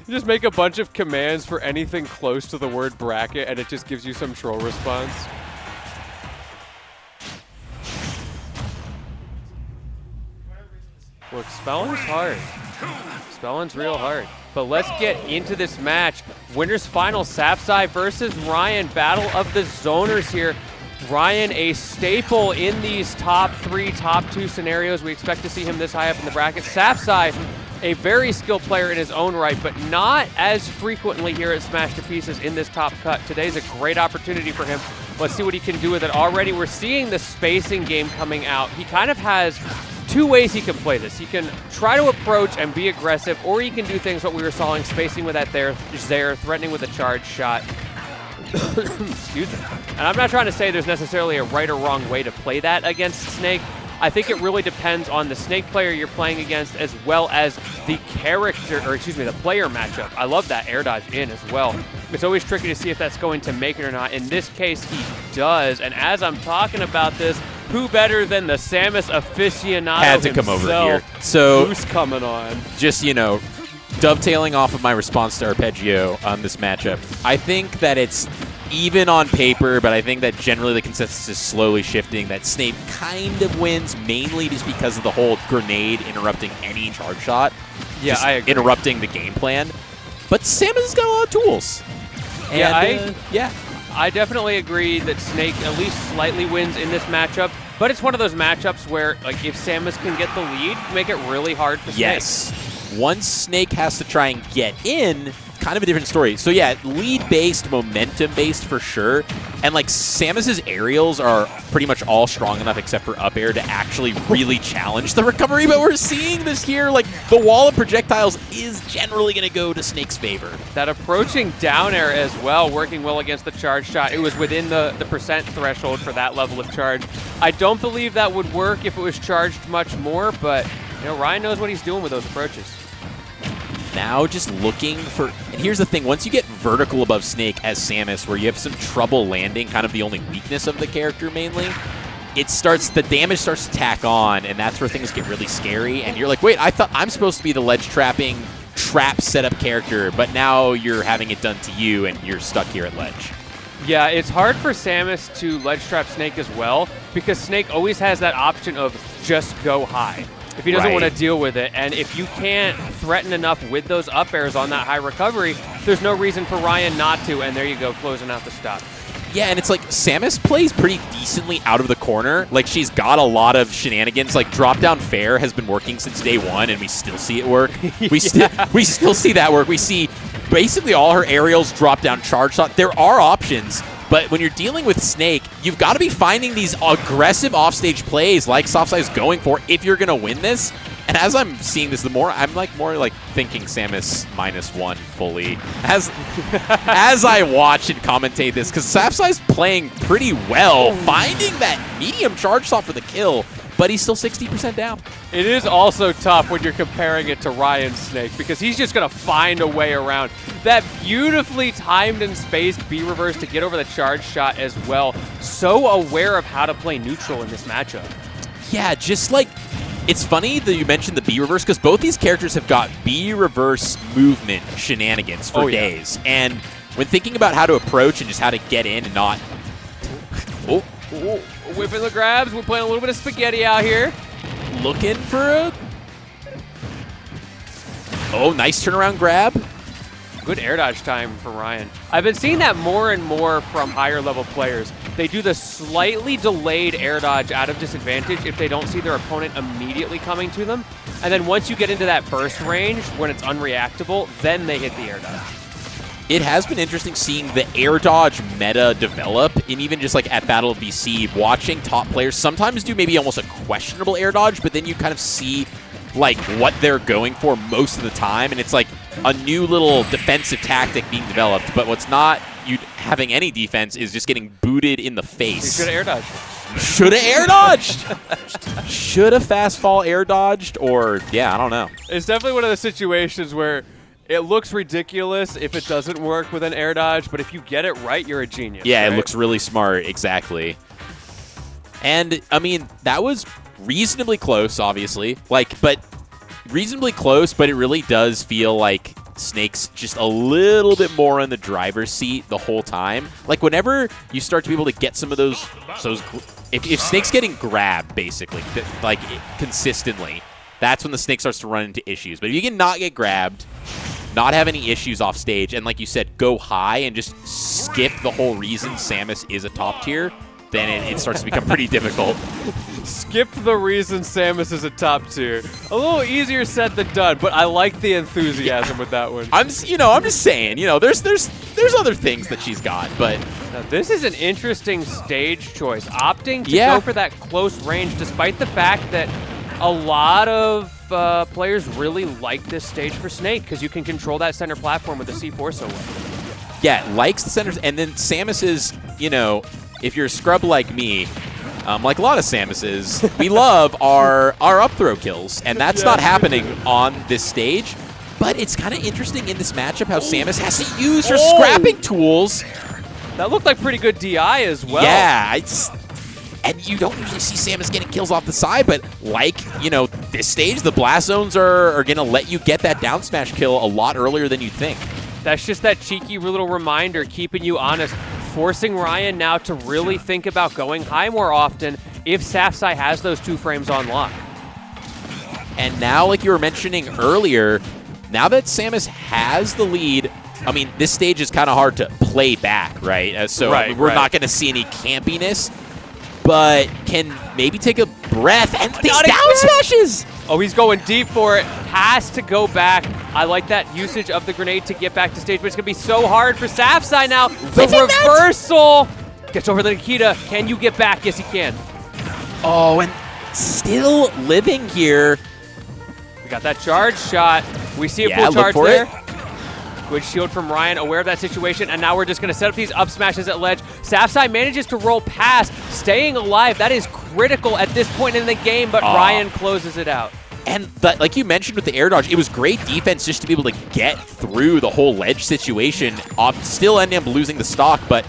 You just make a bunch of commands for anything close to the word bracket, and it just gives you some troll response. Look, Spelling's hard. Spelling's real hard. But let's get into this match. Winners final, Safzai versus Raiyhn. Battle of the zoners here. Raiyhn, a staple in these top 3, top 2 scenarios. We expect to see him this high up in the bracket. Safzai, a very skilled player in his own right, but not as frequently here at Smash to Pieces in this top cut. Today's a great opportunity for him. Let's see what he can do with it. Already we're seeing the spacing game coming out. He kind of has 2 ways he can play this. He can try to approach and be aggressive, or he can do things what we were sawing, spacing with that there, threatening with a charge shot. Excuse me. And I'm not trying to say there's necessarily a right or wrong way to play that against Snake. I think it really depends on the Snake player you're playing against, as well as the character, or excuse me, the player matchup. I love that air dodge in as well. It's always tricky to see if that's going to make it or not. In this case, he does. And as I'm talking about this, who better than the Samus aficionado had to come over here. So who's coming on? Just, you know, dovetailing off of my response to Arpeggio on this matchup, I think that it's even on paper, but I think that generally the consensus is slowly shifting that Snape kind of wins, mainly just because of the whole grenade interrupting any charge shot. Yeah, just I agree. Interrupting the game plan. But Samus has got a lot of tools. And, I definitely agree that Snake at least slightly wins in this matchup, but it's one of those matchups where, like, if Samus can get the lead, make it really hard for Snake. Yes. Once Snake has to try and get in, kind of a different story. So yeah, lead-based, momentum-based for sure. And like Samus's aerials are pretty much all strong enough except for up air to actually really challenge the recovery. But we're seeing this here, like the wall of projectiles is generally going to go to Snake's favor. That approaching down air as well, working well against the charge shot. It was within the percent threshold for that level of charge. I don't believe that would work if it was charged much more, but you know, Raiyhn knows what he's doing with those approaches. Now just looking for, and here's the thing, once you get vertical above Snake as Samus, where you have some trouble landing, kind of the only weakness of the character mainly, the damage starts to tack on, and that's where things get really scary, and you're like, wait, I thought I'm supposed to be the ledge trapping, trap setup character, but now you're having it done to you, and you're stuck here at ledge. Yeah, it's hard for Samus to ledge trap Snake as well, because Snake always has that option of just go high if he doesn't want to deal with it. And if you can't threaten enough with those up airs on that high recovery, there's no reason for Raiyhn not to, and there you go, closing out the stop. Yeah, and it's like Samus plays pretty decently out of the corner. Like, she's got a lot of shenanigans. Like, drop down fair has been working since day 1, and we still see it work. We still see that work. We see basically all her aerials drop down charge shot. There are options, but when you're dealing with Snake, you've got to be finding these aggressive offstage plays like Safzai is going for if you're going to win this. And as I'm seeing this, I'm more like thinking Samus -1 fully as I watch and commentate this, because Safzai's playing pretty well, finding that medium charge shot for the kill, but he's still 60% down. It is also tough when you're comparing it to Raiyhn Snake, because he's just going to find a way around that beautifully timed and spaced B reverse to get over the charge shot as well. So aware of how to play neutral in this matchup. Yeah, just like, it's funny that you mentioned the B reverse, because both these characters have got B reverse movement shenanigans for days. And when thinking about how to approach and just how to get in and not... Oh, whipping the grabs. We're playing a little bit of spaghetti out here. Looking for a... Oh, nice turnaround grab. Good air dodge time for Raiyhn. I've been seeing that more and more from higher level players. They do the slightly delayed air dodge out of disadvantage if they don't see their opponent immediately coming to them. And then once you get into that burst range, when it's unreactable, then they hit the air dodge. It has been interesting seeing the air dodge meta develop, and even just like at Battle of BC, watching top players sometimes do maybe almost a questionable air dodge, but then you kind of see like what they're going for most of the time, and it's like a new little defensive tactic being developed. But what's not you having any defense is just getting booted in the face. You should have air dodged. Should have air dodged. Should have fast fall air dodged, or yeah, I don't know. It's definitely one of those situations where it looks ridiculous if it doesn't work with an air dodge, but if you get it right, you're a genius. Yeah, right? It looks really smart, exactly. And I mean, that was reasonably close, obviously. But reasonably close, but it really does feel like Snake's just a little bit more in the driver's seat the whole time. Like, whenever you start to be able to get some of those if Snake's getting grabbed, basically, like, consistently, that's when the Snake starts to run into issues. But if you can not get grabbed, not have any issues off stage, and like you said, go high and just skip the whole reason Samus is a top tier, then it starts to become pretty difficult. Skip the reason Samus is a top tier. A little easier said than done, but I like the enthusiasm with that one. I'm just saying, there's other things that she's got, but now, this is an interesting stage choice, opting to go for that close range, despite the fact that a lot of players really like this stage for Snake because you can control that center platform with the C4 so well. Yeah, likes the centers, and then Samus is, if you're a scrub like me, like a lot of Samuses, we love our up throw kills, and that's not happening on this stage. But it's kind of interesting in this matchup how Samus has to use her scrapping tools. That looked like pretty good DI as well. Yeah, and you don't usually see Samus getting kills off the side, but like, this stage, the blast zones are going to let you get that down smash kill a lot earlier than you'd think. That's just that cheeky little reminder, keeping you honest, forcing Raiyihn now to really think about going high more often if Safzai has those 2 frames on lock. And now, like you were mentioning earlier, now that Samus has the lead, I mean, this stage is kind of hard to play back, right? So we're not going to see any campiness, but can maybe take a breath and these down smashes. Oh, he's going deep for it. Has to go back. I like that usage of the grenade to get back to stage, but it's going to be so hard for Safzai now. The reversal. Gets over the Nikita. Can you get back? Yes, he can. Oh, and still living here. We got that charge shot. We see a full charge there. Good shield from Raiyihn, aware of that situation, and now we're just going to set up these up smashes at ledge. Safzai manages to roll past, staying alive. That is critical at this point in the game, but Raiyihn closes it out. And like you mentioned with the air dodge, it was great defense just to be able to get through the whole ledge situation. Still ending up losing the stock, but,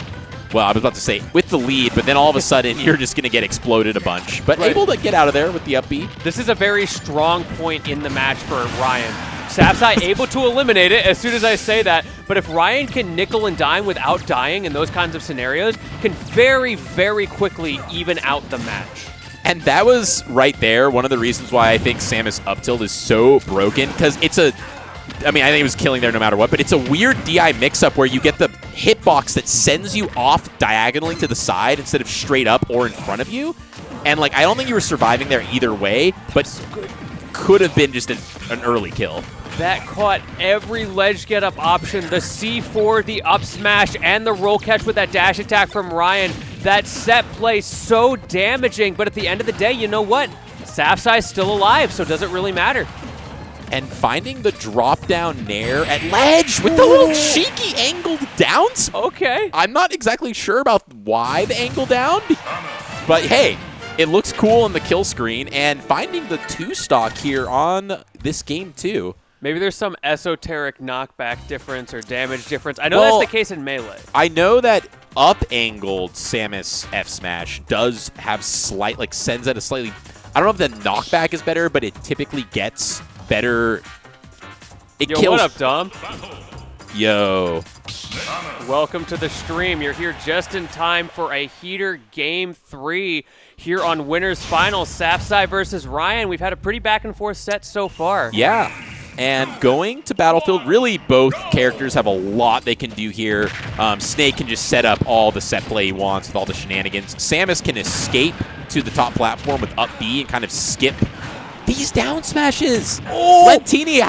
well, I was about to say, with the lead, but then all of a sudden, you're just going to get exploded a bunch. But able to get out of there with the up B. This is a very strong point in the match for Raiyihn. Safzai able to eliminate it as soon as I say that, but if Raiyihn can nickel and dime without dying in those kinds of scenarios, can very, very quickly even out the match. And that was right there one of the reasons why I think Samus up tilt is so broken, because I think it was killing there no matter what, but it's a weird DI mix-up where you get the hitbox that sends you off diagonally to the side instead of straight up or in front of you. And, like, I don't think you were surviving there either way, but could have been just an early kill. That caught every ledge get-up option. The C4, the up smash, and the roll catch with that dash attack from Raiyihn. That set play so damaging, but at the end of the day, you know what? Safzai's still alive, so does it really matter? And finding the drop-down nair at ledge with the little cheeky angled downs. Okay. I'm not exactly sure about why the angle down, but hey, it looks cool on the kill screen, and finding the 2-stock here on this game too. Maybe there's some esoteric knockback difference or damage difference. I know that's the case in Melee. I know that up-angled Samus F Smash does have sends at a slightly, I don't know if the knockback is better, but it typically gets better. Yo, what up, Dom? Yo. Welcome to the stream. You're here just in time for a heater Game 3 here on Winners Finals, Safzai versus Raiyihn. We've had a pretty back-and-forth set so far. Yeah. And going to Battlefield, really both characters have a lot they can do here. Snake can just set up all the set play he wants with all the shenanigans. Samus can escape to the top platform with up B and kind of skip these down smashes. Oh! Lentini,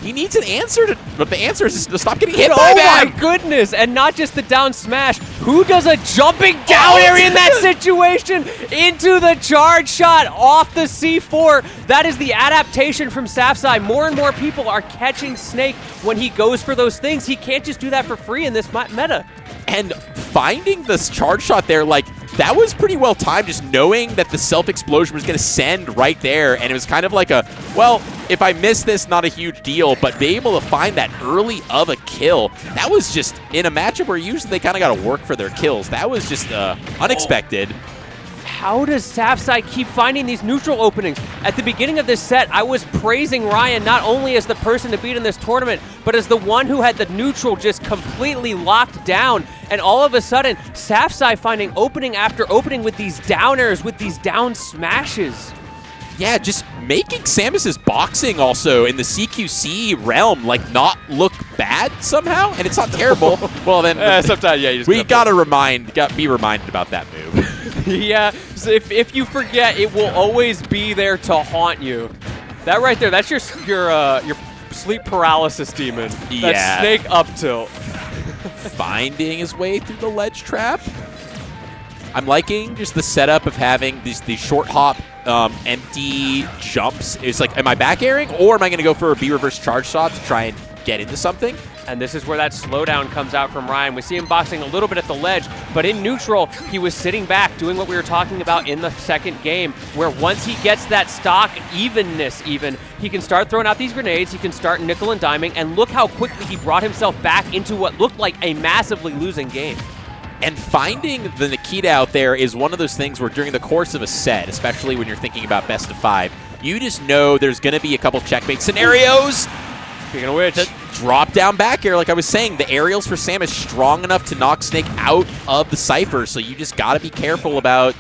he needs an answer, but the answer is to stop getting hit by that. Oh my goodness, and not just the down smash. Who does a jumping down air in that situation? Into the charge shot off the C4. That is the adaptation from Safzai. More and more people are catching Snake when he goes for those things. He can't just do that for free in this meta. And finding this charge shot there, like, that was pretty well timed, just knowing that the self-explosion was going to send right there. And it was kind of like a, well, if I miss this, not a huge deal. But being able to find that early of a kill, that was just, in a matchup where usually they kind of got to work for their kills, that was just unexpected. how does Safzai keep finding these neutral openings? At the beginning of this set, I was praising Raiyihn not only as the person to beat in this tournament, but as the one who had the neutral just completely locked down. And all of a sudden, Safzai finding opening after opening with these downers, with these down smashes. Yeah, just making Samus's boxing also in the CQC realm like not look bad somehow, and it's not terrible. Well then, sometimes yeah, you just we gotta be reminded about that move. Yeah, so if you forget, it will always be there to haunt you. That right there, that's your sleep paralysis demon. Yeah. That's Snake up tilt. Finding his way through the ledge trap. I'm liking just the setup of having these short hop empty jumps. It's like, am I back airing or am I going to go for a B reverse charge shot to try and get into something? And this is where that slowdown comes out from Raiyihn. We see him boxing a little bit at the ledge, but in neutral, he was sitting back, doing what we were talking about in the second game, where once he gets that stock evenness even, he can start throwing out these grenades, he can start nickel and diming, and look how quickly he brought himself back into what looked like a massively losing game. And finding the Nikita out there is one of those things where during the course of a set, especially when you're thinking about best of 5, you just know there's going to be a couple checkmate scenarios. Speaking of which, drop down back air, like I was saying, the aerials for Samus strong enough to knock Snake out of the Cypher, so you just got to be careful about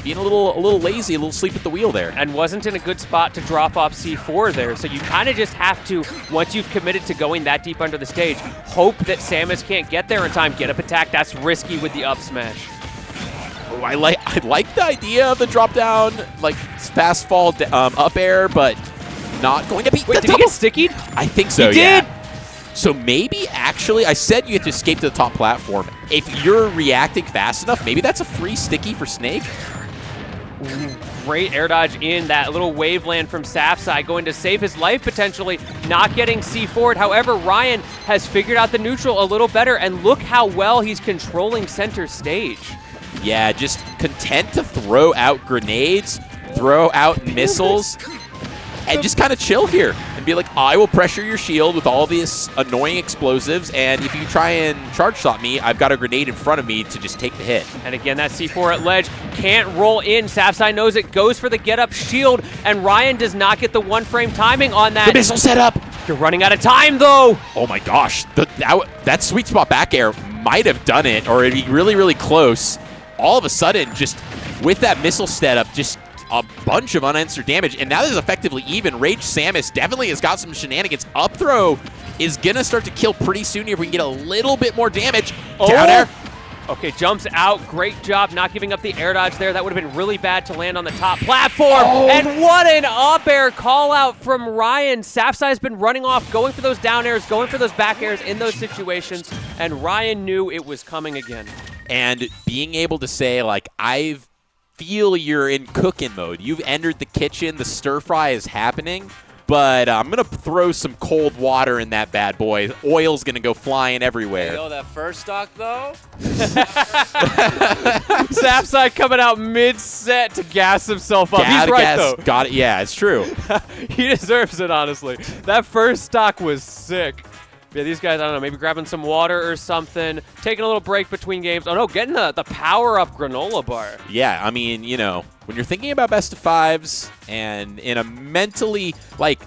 being a little lazy, a little sleep at the wheel there. And wasn't in a good spot to drop off C4 there, so you kind of just have to, once you've committed to going that deep under the stage, hope that Samus can't get there in time, get up attack. That's risky with the up smash. Oh, I like the idea of the drop down, like fast fall up air, but not going to be. Wait, did he get stickied? I think so, he did. Yeah. So maybe, actually, I said you have to escape to the top platform. If you're reacting fast enough, maybe that's a free sticky for Snake. Great air dodge in that little waveland from Safzai, going to save his life potentially, not getting C forward. However, Raiyihn has figured out the neutral a little better, and look how well he's controlling center stage. Yeah, just content to throw out grenades, throw out missiles, and just kind of chill here and be like, I will pressure your shield with all these annoying explosives, and if you try and charge shot me, I've got a grenade in front of me to just take the hit. And again, that C4 at ledge can't roll in. Safzai knows it, goes for the get-up shield, and Raiyihn does not get the one-frame timing on that. The missile setup! You're running out of time, though! Oh my gosh, that sweet spot back air might have done it, or it'd be really, really close. All of a sudden, just with that missile setup, just a bunch of unanswered damage, and now this is effectively even. Rage Samus definitely has got some shenanigans. Up throw is going to start to kill pretty soon here if we can get a little bit more damage. Down air. Okay, jumps out. Great job not giving up the air dodge there. That would have been really bad to land on the top platform. And what an up air call out from Raiyihn. Safzai's been running off, going for those down airs, going for those back airs in those situations, and Raiyihn knew it was coming again. And being able to say, like, I feel you're in cooking mode. You've entered the kitchen. The stir fry is happening. But I'm going to throw some cold water in that bad boy. Oil's going to go flying everywhere. Hey, yo, that first stock, though? Safzai coming out mid-set to gas himself up. He's right, though. Got it. Yeah, it's true. He deserves it, honestly. That first stock was sick. Yeah, these guys, I don't know, maybe grabbing some water or something, taking a little break between games. Oh, no, getting the power-up granola bar. Yeah, I mean, you know, when you're thinking about best of fives and in a mentally, like,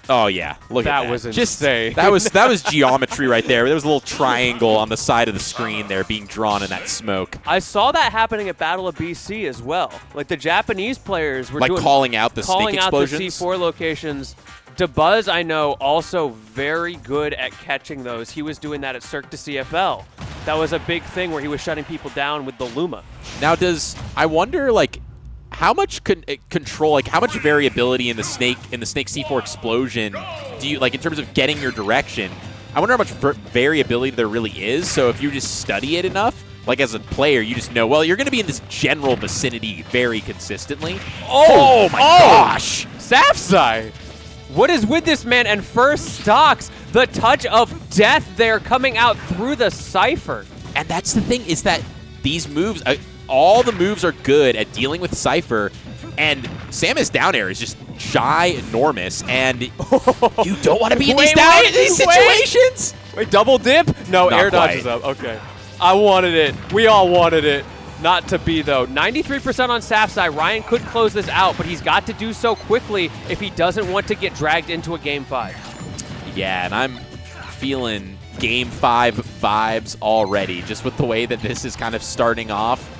oh, yeah, look at that. That was insane. That was geometry right there. There was a little triangle on the side of the screen there being drawn in that smoke. I saw that happening at Battle of BC as well. Like, the Japanese players were like calling out the snake explosions. Calling out the C4 locations. DeBuzz, I know, also very good at catching those. He was doing that at Cirque du CFL. That was a big thing where he was shutting people down with the Luma. Now, I wonder, like, how much control, like, how much variability in the snake C4 explosion do you, like, in terms of getting your direction? I wonder how much variability there really is. So if you just study it enough, like, as a player, you just know, well, you're going to be in this general vicinity very consistently. Oh my gosh! Safzai! What is with this man? And first stocks, the touch of death there coming out through the Cypher. And that's the thing, is that these moves, all the moves are good at dealing with Cypher, and Samus down air is just ginormous, and you don't want to be in these situations. Wait, double dip? No, air quite. dodges up. Okay. I wanted it. We all wanted it. not to be, though. 93% on Safzai. Raiyhn could close this out, but he's got to do so quickly if he doesn't want to get dragged into a Game 5. Yeah, and I'm feeling Game 5 vibes already, just with the way that this is kind of starting off.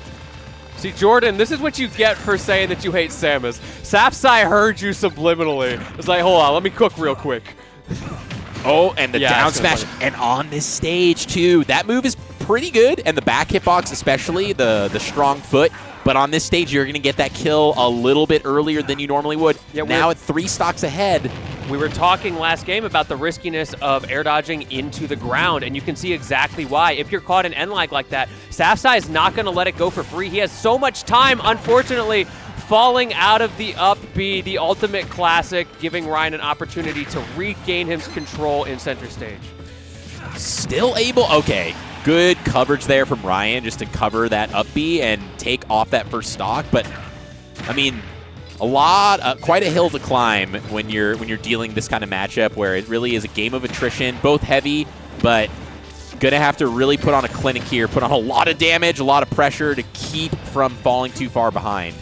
See, Jordan, this is what you get for saying that you hate Samus. Safzai heard you subliminally. It's like, hold on, let me cook real quick. Oh, and the Yeah, down smash. And on this stage, too. That move is pretty good, and the back hitbox especially, the strong foot. But on this stage, you're going to get that kill a little bit earlier than you normally would. Yeah, now at 3 stocks ahead. We were talking last game about the riskiness of air dodging into the ground, and you can see exactly why. If you're caught in N-lag like that, Safzai is not going to let it go for free. He has so much time, unfortunately, falling out of the up B, the ultimate classic, giving Raiyhn an opportunity to regain his control in center stage. Still able, okay. Good coverage there from Raiyhn just to cover that up B and take off that first stock. But, I mean, quite a hill to climb when you're dealing this kind of matchup where it really is a game of attrition, both heavy, but gonna have to really put on a clinic here, put on a lot of damage, a lot of pressure to keep from falling too far behind.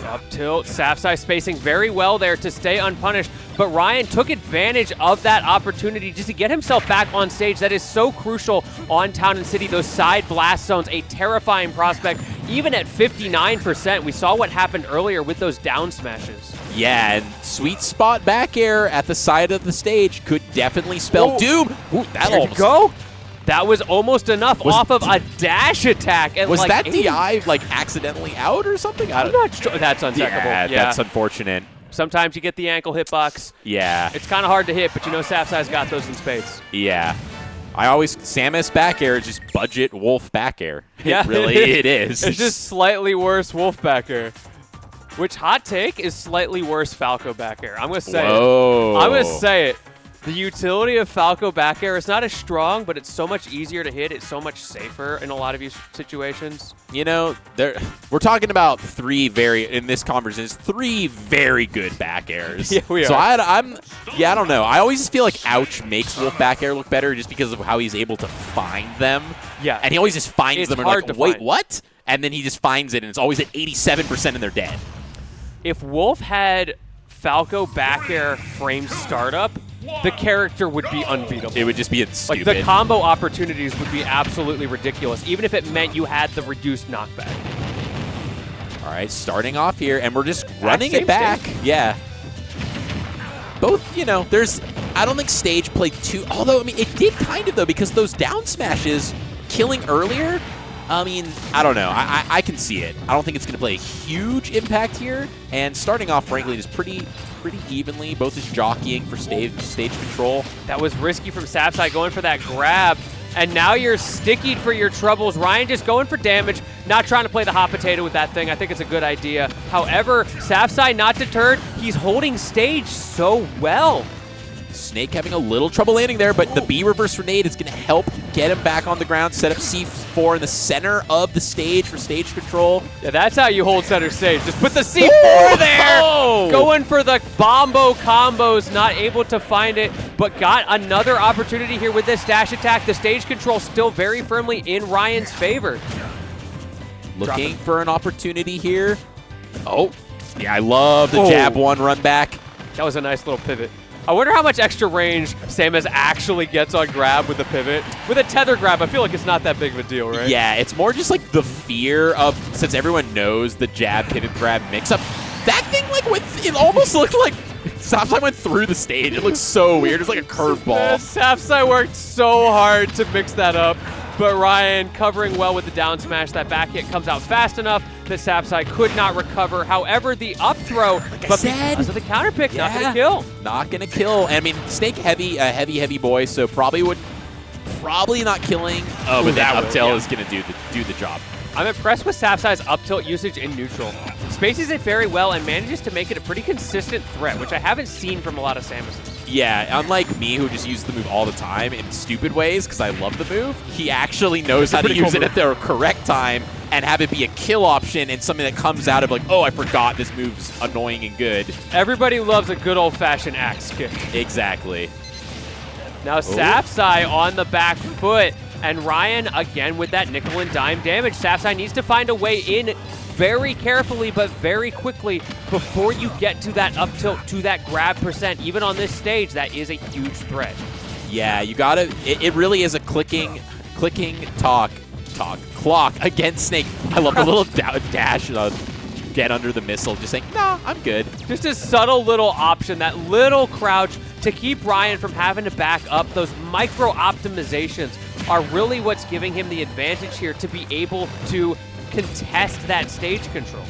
Up tilt, Safzai spacing very well there to stay unpunished, but Raiyhn took advantage of that opportunity just to get himself back on stage. That is so crucial on Town and City. Those side blast zones, a terrifying prospect. Even at 59%, we saw what happened earlier with those down smashes. Yeah, and sweet spot back air at the side of the stage could definitely spell doom. Ooh, that there almost you go. That was almost enough off of a dash attack. Was like that DI like accidentally out or something? I'm not sure. That's untechable. Yeah, that's unfortunate. Sometimes you get the ankle hitbox. Yeah. It's kind of hard to hit, but you know Safzai's got those in spades. Yeah. Samus back air is just budget Wolf back air. Yeah, it is. It's just slightly worse Wolf back air. Which, hot take, is slightly worse Falco back air. I'm going to say it. I'm going to say it. The utility of Falco back air is not as strong, but it's so much easier to hit. It's so much safer in a lot of these situations. You know, we're talking about in this conversation, three very good back airs. Yeah, we are. So I don't know. I always feel like Ouch makes Wolf back air look better just because of how he's able to find them. Yeah. And he always just finds them and hard like, to wait, find. what? And then he just finds it, and it's always at 87% and they're dead. If Wolf had Falco back air frame startup, the character would be unbeatable. It would just be stupid. Like, the combo opportunities would be absolutely ridiculous, even if it meant you had the reduced knockback. All right, starting off here, and we're just running it back. Yeah. Both, you know, I don't think stage played too, although, I mean, it did kind of, though, because those down smashes killing earlier, I mean, I don't know. I can see it. I don't think it's going to play a huge impact here, and starting off, frankly, just pretty evenly, both just jockeying for stage control. That was risky from Safzai going for that grab, and now you're stickied for your troubles. Raiyhn just going for damage, not trying to play the hot potato with that thing. I think it's a good idea. However, Safzai not deterred. He's holding stage so well. Snake having a little trouble landing there, but the B reverse grenade is going to help get him back on the ground, set up C4 in the center of the stage for stage control. Yeah, that's how you hold center stage. Just put the C4 there! Going for the bombo combos, not able to find it, but got another opportunity here with this dash attack. The stage control still very firmly in Raiyhn's favor. Looking for an opportunity here. Oh, yeah, I love the jab one run back. That was a nice little pivot. I wonder how much extra range Samus actually gets on grab with the pivot. With a tether grab, I feel like it's not that big of a deal, right? Yeah, it's more just like the fear of, since everyone knows the jab pivot grab mix-up, that thing like it almost looked like Safzai went through the stage. It looks so weird. It's like a curveball. Safzai worked so hard to mix that up, but Raiyhn covering well with the down smash. That back hit comes out fast enough that Safzai could not recover. However, the up throw, because of the counter pick, not going to kill. Not going to kill. And I mean, Snake heavy boy, so probably not killing. Oh, but that up tilt is going to do the job. I'm impressed with Safzai's up tilt usage in neutral. Spaces it very well and manages to make it a pretty consistent threat, which I haven't seen from a lot of Samuses. Yeah, unlike me, who just uses the move all the time in stupid ways because I love the move, he actually knows how to use it at the correct time and have it be a kill option and something that comes out of like, oh, I forgot this move's annoying and good. Everybody loves a good old-fashioned axe kick. Exactly. Now Safzai on the back foot And Raiyhn, again, with that nickel and dime damage. Safzai needs to find a way in very carefully, but very quickly before you get to that up tilt, to that grab percent. Even on this stage, that is a huge threat. Yeah, you gotta, it really is a clicking clock against Snake. I love the little dash, get under the missile, just saying, nah, I'm good. Just a subtle little option, that little crouch to keep Raiyhn from having to back up. Those micro optimizations are really what's giving him the advantage here to be able to contest that stage control.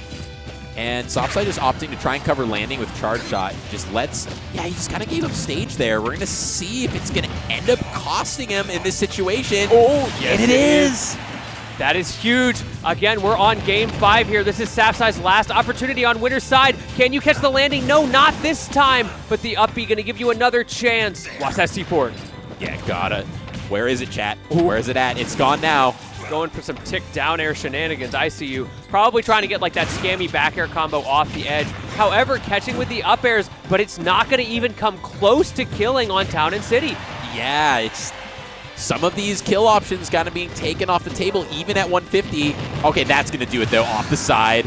And Safzai just opting to try and cover landing with charge shot. Just lets, yeah, he just kind of gave up stage there. We're going to see if it's going to end up costing him in this situation. Oh, yes, and it is. That is huge. Again, we're on game 5 here. This is Safzai's last opportunity on winner's side. Can you catch the landing? No, not this time. But the up B going to give you another chance. Watch that C4. Yeah, gotta. Where is it, chat? Where is it at? It's gone now. Going for some tick down air shenanigans. I see you. Probably trying to get like that scammy back air combo off the edge. However, catching with the up airs, but it's not going to even come close to killing on Town and City. Yeah, it's some of these kill options kind of being taken off the table, even at 150. Okay, that's going to do it, though, off the side.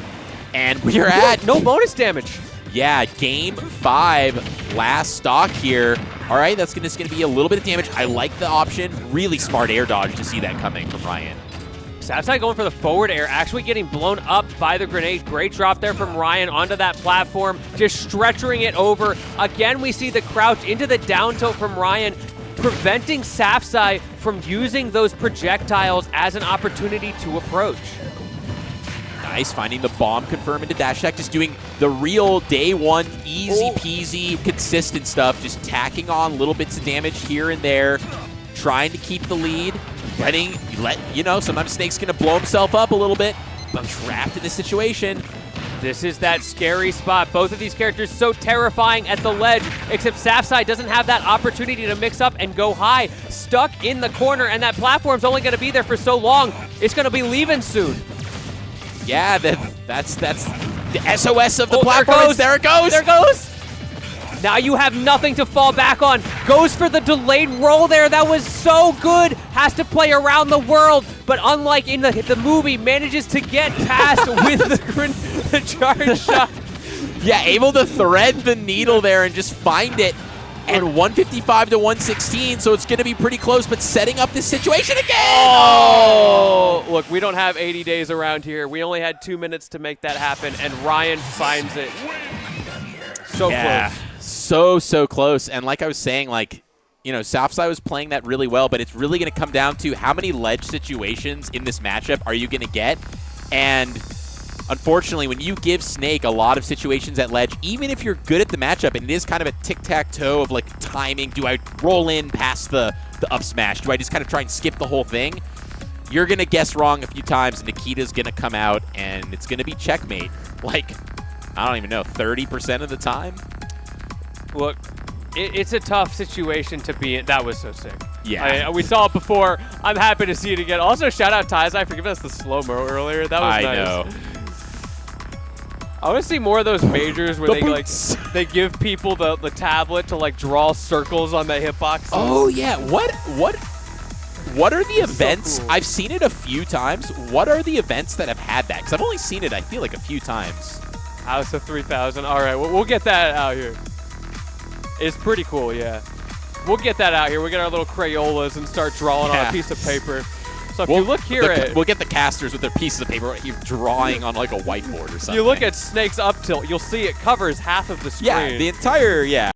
And we're at no bonus damage. Yeah, game 5, last stock here. All right, that's just going to be a little bit of damage. I like the option. Really smart air dodge to see that coming from Raiyhn. Safzai going for the forward air, actually getting blown up by the grenade. Great drop there from Raiyhn onto that platform, just stretching it over. Again, we see the crouch into the down tilt from Raiyhn, preventing Safzai from using those projectiles as an opportunity to approach. Nice, finding the bomb confirm into dash attack, just doing the real day one, easy peasy, consistent stuff, just tacking on little bits of damage here and there, trying to keep the lead, sometimes Snake's gonna blow himself up a little bit, but trapped in this situation. This is that scary spot. Both of these characters so terrifying at the ledge, except Safzai doesn't have that opportunity to mix up and go high. Stuck in the corner, and that platform's only gonna be there for so long. It's gonna be leaving soon. Yeah, that's the SOS of the platform. There it goes. There it goes. Now you have nothing to fall back on. Goes for the delayed roll there. That was so good. Has to play around the world, but unlike in the movie, manages to get past with the charge shot. Yeah, able to thread the needle there and just find it. And 155 to 116, so it's going to be pretty close, but setting up this situation again! Oh! Look, we don't have 80 days around here. We only had 2 minutes to make that happen, and Raiyhn finds it. So close. So close. And like I was saying, Safzai was playing that really well, but it's really going to come down to how many ledge situations in this matchup are you going to get? And unfortunately, when you give Snake a lot of situations at ledge, even if you're good at the matchup, and it is kind of a tic-tac-toe of timing, do I roll in past the up smash? Do I just kind of try and skip the whole thing? You're going to guess wrong a few times, and Nikita's going to come out, and it's going to be checkmate. I don't even know, 30% of the time? Look, it's a tough situation to be in. That was so sick. Yeah. We saw it before. I'm happy to see it again. Also, shout out Safzai for giving us the slow-mo earlier. That was nice. I know. I want to see more of those majors where they give people the tablet to draw circles on the hitbox. Oh yeah, what are the events? So cool. I've seen it a few times. What are the events that have had that? Because I've only seen it, I feel like, a few times. House of 3000. All right, we'll get that out here. It's pretty cool, yeah. We'll get that out here. We'll get our little Crayolas and start drawing on a piece of paper. So if you look here we'll get the casters with their pieces of paper. You're drawing on a whiteboard or something. You look at Snake's up tilt, you'll see it covers half of the screen. Yeah, the entire,